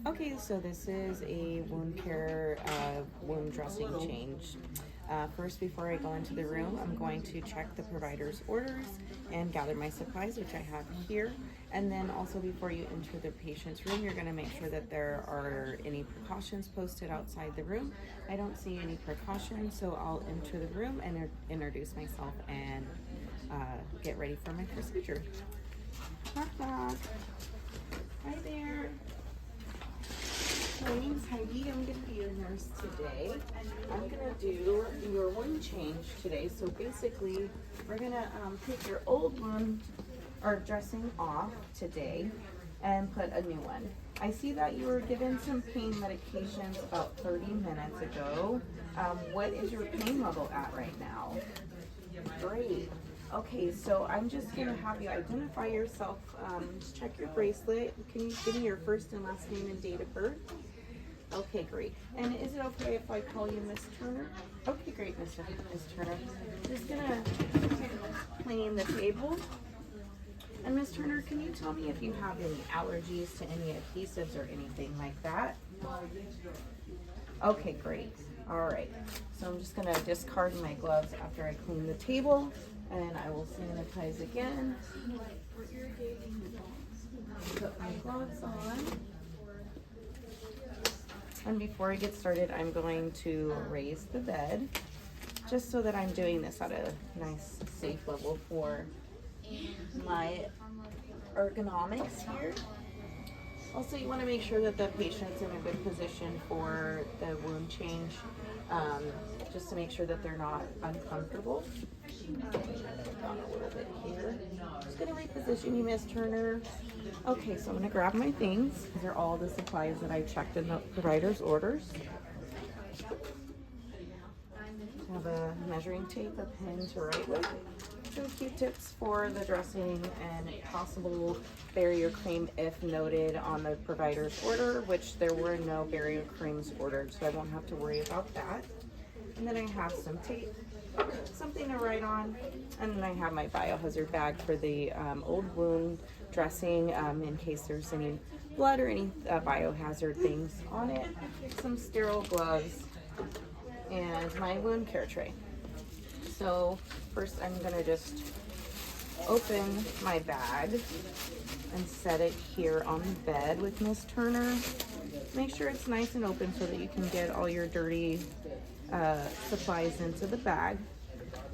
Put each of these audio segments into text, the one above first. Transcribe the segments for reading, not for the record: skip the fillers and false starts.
Okay, so this is a wound care wound dressing change. First, before I go into the room, I'm going to check the provider's orders and gather my supplies, which I have here. And then also before you enter the patient's room, you're going to make sure that there are any precautions posted outside the room. I don't see any precautions, so I'll enter the room and introduce myself and get ready for my procedure. Knock, knock. Hi there. My name's Heidi. I'm going to be your nurse today. I'm going to do your wound change today. So basically, we're going to take your old wound or dressing off today and put a new one. I see that you were given some pain medications about 30 minutes ago. What is your pain level at right now? Great. Okay, so I'm just going to have you identify yourself. Just check your bracelet. Can you give me your first and last name and date of birth? Okay, great. And is it okay if I call you Miss Turner? Okay, great, Miss Turner. Just gonna clean the table. And Miss Turner, can you tell me if you have any allergies to any adhesives or anything like that? Okay, great. All right. So I'm just gonna discard my gloves after I clean the table, and I will sanitize again. Put my gloves on. And before I get started, I'm going to raise the bed, just so that I'm doing this at a nice, safe level for my ergonomics here. Also, you want to make sure that the patient's in a good position for the wound change, just to make sure that they're not uncomfortable. Down a little bit here. Just going to reposition you, Miss Turner. Okay, so I'm going to grab my things. These are all the supplies that I checked in the provider's orders. I have a measuring tape, a pen to write with, some Q-tips for the dressing, and possible barrier cream if noted on the provider's order, which there were no barrier creams ordered, so I won't have to worry about that. And then I have some tape, something to write on, and then I have my biohazard bag for the old wound dressing in case there's any blood or any biohazard things on it, some sterile gloves, and my wound care tray. So first I'm gonna just open my bag and set it here on the bed with Miss Turner. Make sure it's nice and open so that you can get all your dirty supplies into the bag.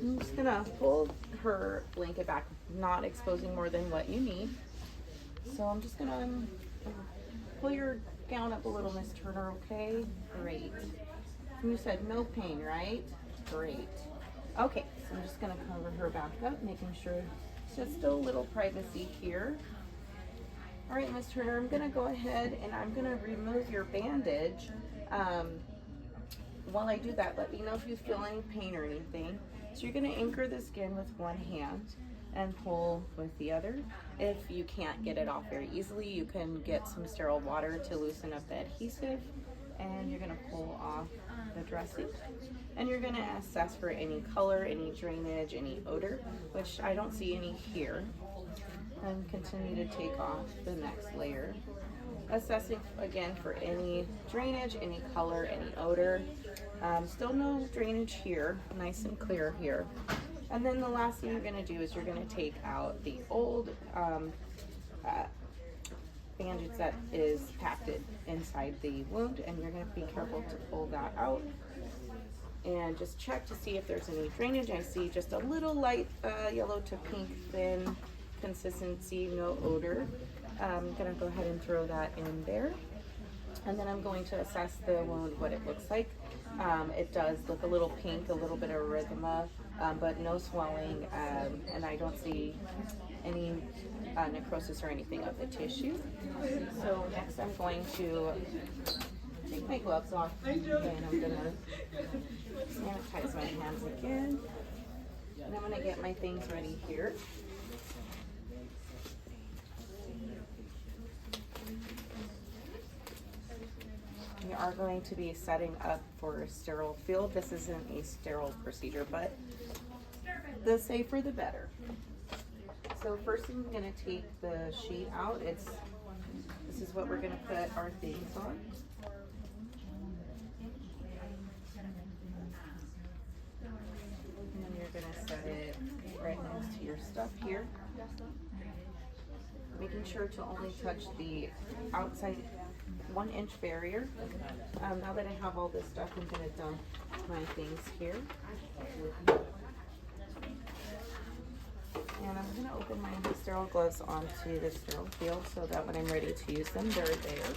I'm just gonna pull her blanket back, not exposing more than what you need. So I'm just gonna pull your gown up a little, Miss Turner, okay? Great. And you said no pain, right? Great. Okay, so I'm just gonna cover her back up, making sure there's just a little privacy here. All right, Miss Turner, I'm gonna go ahead and I'm gonna remove your bandage. While I do that, let me know if you feel any pain or anything. So you're gonna anchor the skin with one hand and pull with the other. If you can't get it off very easily, you can get some sterile water to loosen up the adhesive, and you're gonna pull off the dressing. And you're gonna assess for any color, any drainage, any odor, which I don't see any here. And continue to take off the next layer. Assessing again for any drainage, any color, any odor. Still no drainage here, nice and clear here. And then the last thing you're gonna do is you're gonna take out the old bandage that is packed inside the wound, and you're gonna be careful to pull that out. And just check to see if there's any drainage. I see just a little light yellow to pink thin consistency, no odor. I'm gonna go ahead and throw that in there. And then I'm going to assess the wound, what it looks like. It does look a little pink, a little bit of erythema, but no swelling, and I don't see any necrosis or anything of the tissue. So next I'm going to take my gloves off, and I'm gonna sanitize my hands again. And I'm gonna get my things ready here. We are going to be setting up for a sterile field. This isn't a sterile procedure, but the safer the better. So first I'm going to take the sheet out. It's this is what we're going to put our things on. And then you're going to set it right next to your stuff here. Making sure to only touch the outside 1-inch barrier. Now that I have all this stuff, I'm going to dump my things here. And I'm going to open my sterile gloves onto the sterile field so that when I'm ready to use them, they're there.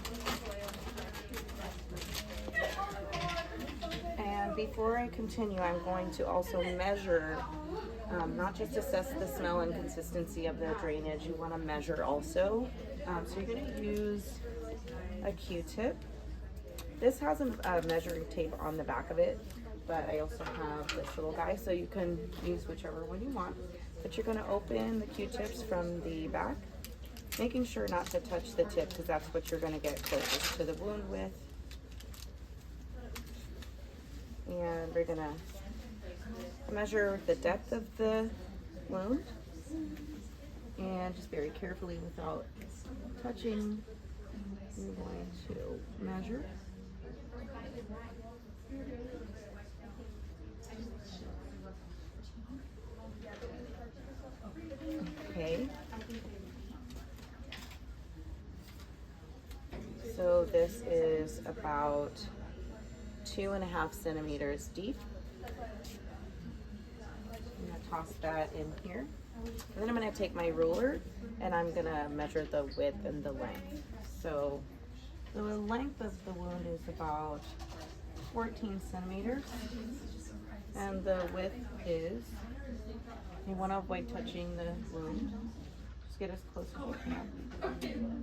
And before I continue, I'm going to also measure, not just assess the smell and consistency of the drainage, you want to measure also. So you're going to use a Q-tip. This has a measuring tape on the back of it, but I also have this little guy, so you can use whichever one you want. But you're going to open the Q-tips from the back, making sure not to touch the tip because that's what you're going to get closest to the wound with. And we're going to measure the depth of the wound, and just very carefully without touching, you're going to measure. Okay. So this is about 2.5 centimeters deep. I'm gonna toss that in here. And then I'm gonna take my ruler and I'm gonna measure the width and the length. So the length of the wound is about 14 centimeters. And the width is, you wanna avoid touching the wound. Just get as close as you can.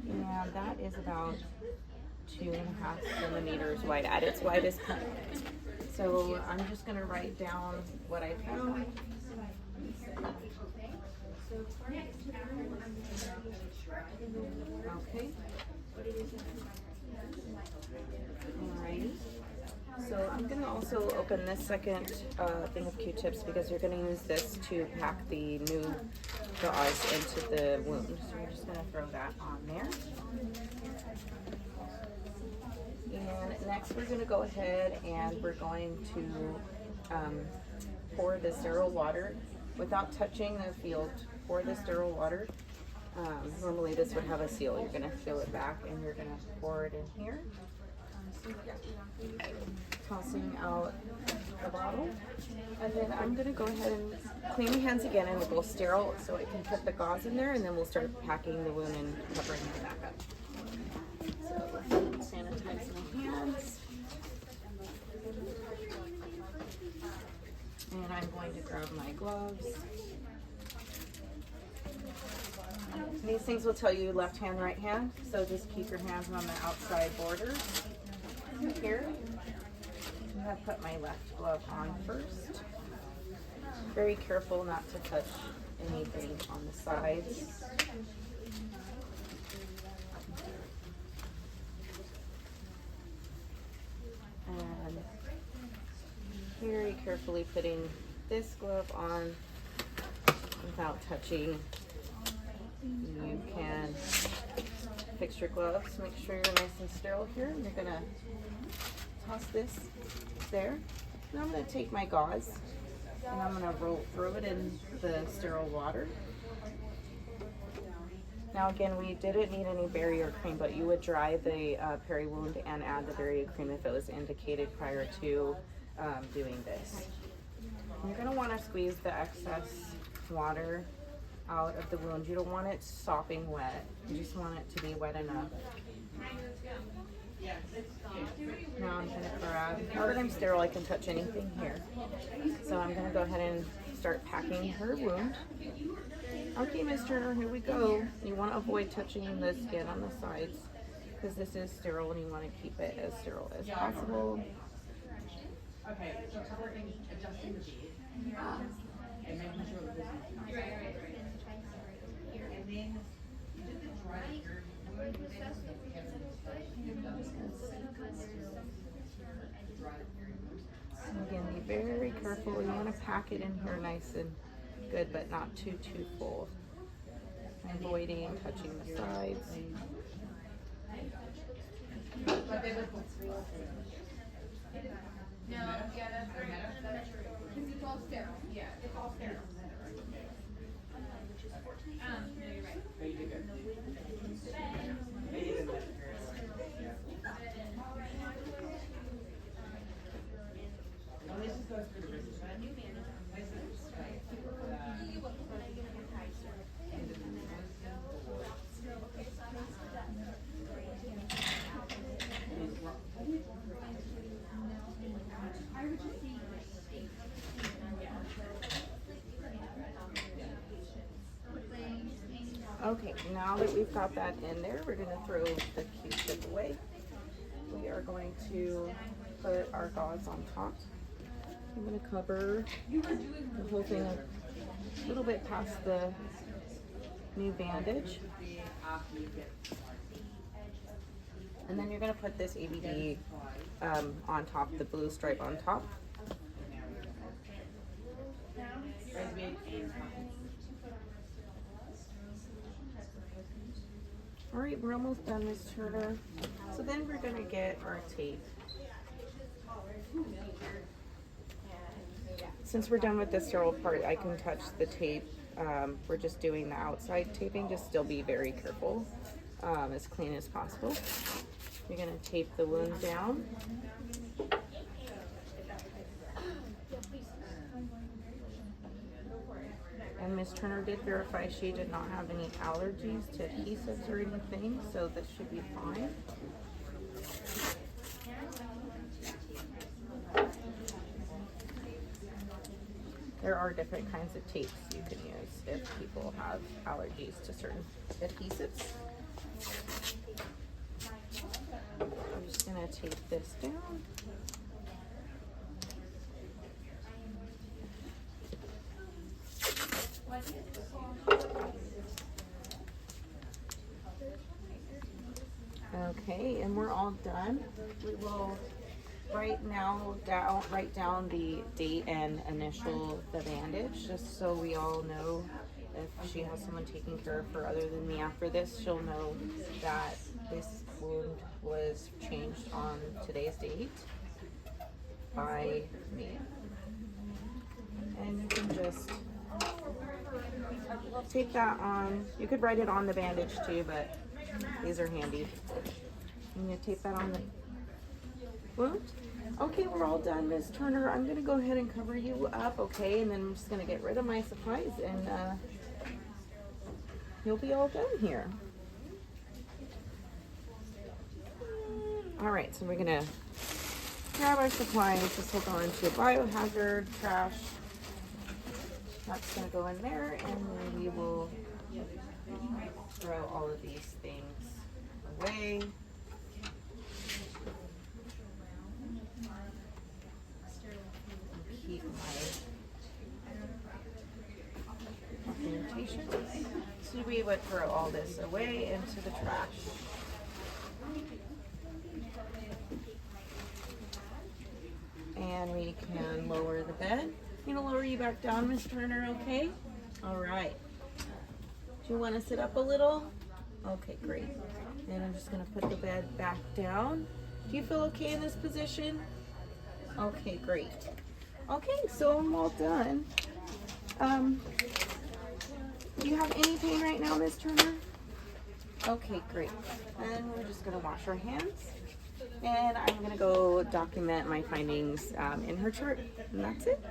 And that is about 2.5 centimeters wide at its widest point. So I'm just going to write down what I found. Okay. Alrighty. So I'm going to also open this second thing of Q-tips because you're going to use this to pack the new gauze into the wound. So we're just going to throw that on there. And next we're going to go ahead and we're going to pour the sterile water without touching the field. Pour the sterile water. Normally this would have a seal. You're going to fill it back and you're going to pour it in here. Tossing out the bottle. And then I'm going to go ahead and clean my hands again and we'll go sterile so I can put the gauze in there and then we'll start packing the wound and covering it back up. So sanitize my hands. And I'm going to grab my gloves. These things will tell you left hand, right hand. So just keep your hands on the outside borders here. I'm going to put my left glove on first. Very careful not to touch anything on the sides. And very carefully putting this glove on without touching. You can fix your gloves, make sure you're nice and sterile here. You're gonna toss this there. Now I'm gonna take my gauze and I'm gonna throw it in the sterile water. Now again, we didn't need any barrier cream, but you would dry the peri wound and add the barrier cream if it was indicated prior to doing this. And you're gonna wanna squeeze the excess water out of the wound. You don't want it sopping wet. You just want it to be wet enough. Now I'm gonna grab, now that I'm sterile, I can touch anything here. So I'm gonna go ahead and start packing her wound. Okay, Miss Turner, here we go. You want to avoid touching the skin on the sides because this is sterile and you want to keep it as sterile as possible. Okay, so we're adjusting the bead and making sure that this is again, be very careful. You want to pack it in here nice and good, but not too full. Avoiding touching the sides. No, yeah, that's right. Because it's all sterile. Yeah, it's all sterile. No, you're right. Okay, now that we've got that in there, we're going to throw the Q-tip away. We are going to put our gauze on top. I'm going to cover the whole thing a little bit past the new bandage. And then you're going to put this ABD on top, the blue stripe on top. All right, we're almost done, Miss Turner. So then we're gonna get our tape. Since we're done with the sterile part, I can touch the tape. We're just doing the outside taping. Just still be very careful, as clean as possible. You're gonna tape the wound down. And Miss Turner did verify she did not have any allergies to adhesives or anything, so this should be fine. There are different kinds of tapes you can use if people have allergies to certain adhesives. I'm just going to tape this down. Okay, and we're all done. We will write down the date and initial the bandage, just so we all know if she has someone taking care of her other than me after this, she'll know that this wound was changed on today's date by me. And you can just take that on. You could write it on the bandage too, but these are handy. I'm going to tape that on the wound. Okay, we're all done, Miss Turner. I'm going to go ahead and cover you up, okay? And then I'm just going to get rid of my supplies, and you'll be all done here. All right, so we're going to grab our supplies. Just hold on to biohazard, trash. That's going to go in there, and then we will throw all of these things away. Keep my documentation. So we would throw all this away into the trash. And we can lower the bed. I'm gonna lower you back down, Miss Turner, okay? All right. Do you want to sit up a little? Okay, great. And I'm just gonna put the bed back down. Do you feel okay in this position? Okay, great. Okay, so I'm all done. Do you have any pain right now, Miss Turner? Okay, great. And we're just gonna wash our hands. And I'm gonna go document my findings in her chart, and that's it.